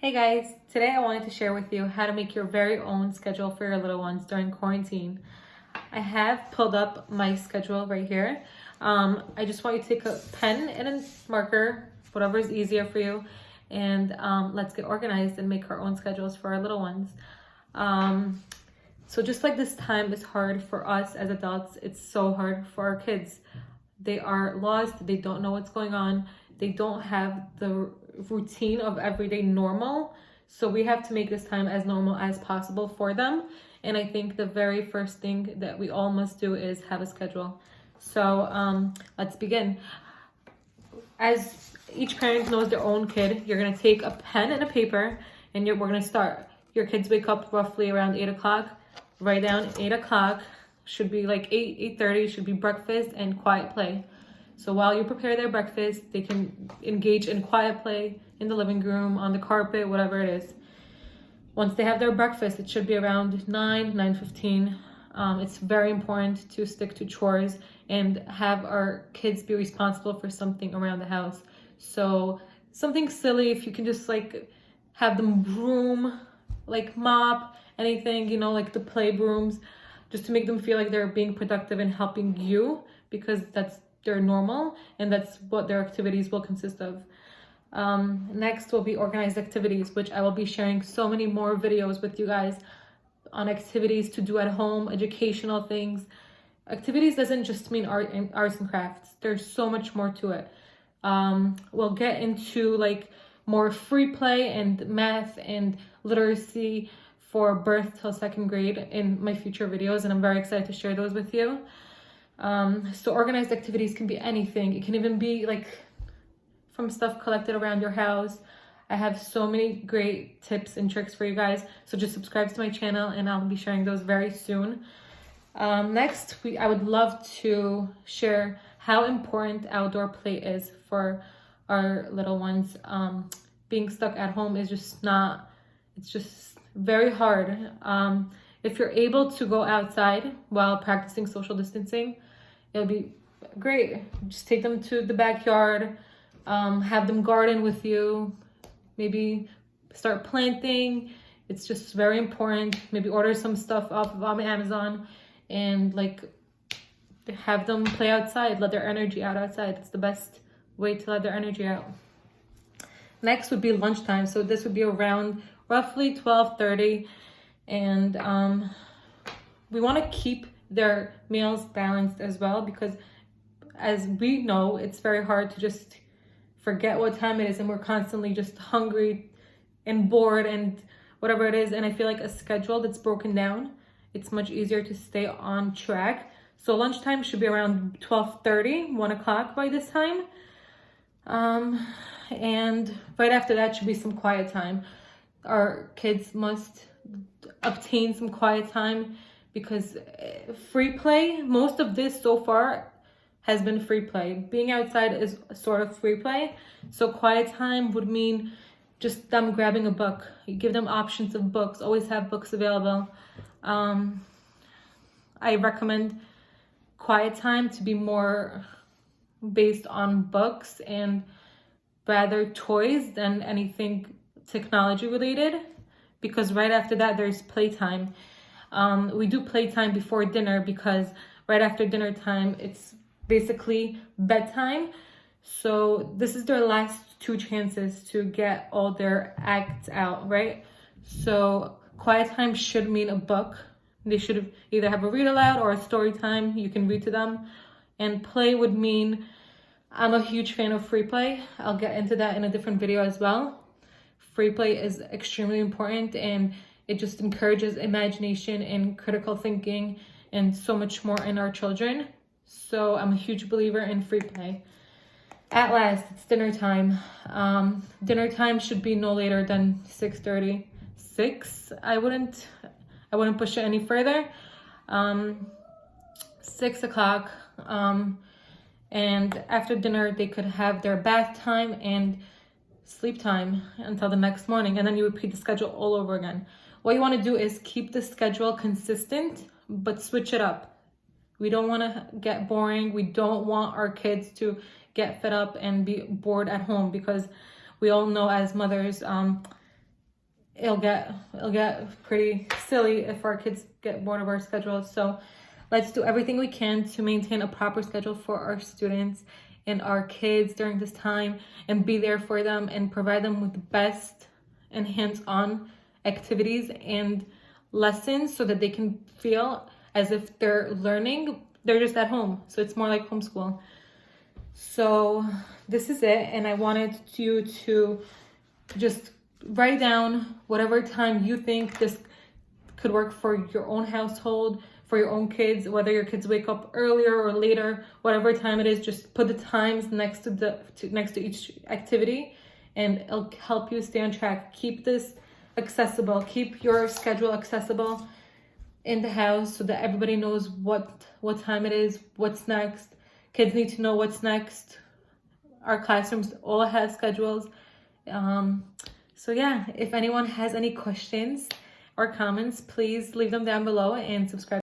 Hey guys, today I wanted to share with you how to make your very own schedule for your little ones during quarantine. I have pulled up my schedule right here. I just want you to take a pen and a marker, whatever is easier for you, and let's get organized and make our own schedules for our little ones. So just like this time is hard for us as adults, it's so hard for our kids. They are lost, they don't know what's going on, they don't have the routine of everyday normal. So we have to make this time as normal as possible for them. And I think the very first thing that we all must do is have a schedule. So let's begin. As each parent knows their own kid, you're gonna take a pen and a paper and we're gonna start. Your kids wake up roughly around 8 o'clock. Write down 8 o'clock, should be like 8:30, should be breakfast and quiet play. So while you prepare their breakfast, they can engage in quiet play in the living room, on the carpet, whatever it is. Once they have their breakfast, it should be around 9:15. It's very important to stick to chores and have our kids be responsible for something around the house. So something silly, if you can just like have them broom, like mop, anything, like the play brooms, just to make them feel like they're being productive and helping you, because that's their normal and that's what their activities will consist of. Next will be organized activities, which I will be sharing so many more videos with you guys on activities to do at home, educational things. Activities doesn't just mean arts and crafts. There's so much more to it. We'll get into like more free play and math and literacy for birth till 2nd grade in my future videos, and I'm very excited to share those with you. So organized activities can be anything. It can even be like from stuff collected around your house. I have so many great tips and tricks for you guys. So just subscribe to my channel and I'll be sharing those very soon. Next, I would love to share how important outdoor play is for our little ones. Being stuck at home is it's just very hard. If you're able to go outside while practicing social distancing, it'll be great. Just take them to the backyard, have them garden with you, maybe start planting. It's just very important. Maybe order some stuff off of Amazon and like have them play outside, let their energy out outside. It's the best way to let their energy out. Next would be lunchtime. So this would be around roughly 12:30. And we want to keep their meals balanced as well, because as we know, it's very hard to just forget what time it is and we're constantly just hungry and bored and whatever it is. And I feel like a schedule that's broken down, it's much easier to stay on track. So lunchtime should be around 12:30, 1 o'clock by this time. And right after that should be some quiet time. Our kids must obtain some quiet time, because free play, most of this so far has been free play. Being outside is sort of free play. So quiet time would mean just them grabbing a book. You give them options of books, always have books available. I recommend quiet time to be more based on books and rather toys than anything technology related, because right after that there's playtime. We do playtime before dinner, because right after dinner time it's basically bedtime. So this is their last 2 chances to get all their acts out, right? So quiet time should mean a book. They should either have a read aloud or a story time you can read to them. And play would mean, I'm a huge fan of free play. I'll get into that in a different video as well. Free play is extremely important, and it just encourages imagination and critical thinking and so much more in our children. So I'm a huge believer in free play. At last, it's dinner time. Dinner time should be no later than 6:30. 6, I wouldn't push it any further. 6 o'clock. And after dinner, they could have their bath time and sleep time until the next morning, and then you repeat the schedule all over again. What you want to do is keep the schedule consistent, but switch it up. We don't want to get boring. We don't want our kids to get fed up and be bored at home, because we all know as mothers, it'll get pretty silly if our kids get bored of our schedule. So let's do everything we can to maintain a proper schedule for our students and our kids during this time, and be there for them and provide them with the best and hands-on activities and lessons so that they can feel as if they're learning. They're just at home. So it's more like homeschool. So this is it. And I wanted you to just write down whatever time you think this could work for your own household, for your own kids, whether your kids wake up earlier or later, whatever time it is. Just put the times next to each activity, and it'll help you stay on track. Keep this accessible. Keep your schedule accessible in the house so that everybody knows what time it is, what's next. Kids need to know what's next. Our classrooms all have schedules. So yeah, if anyone has any questions or comments, please leave them down below and subscribe.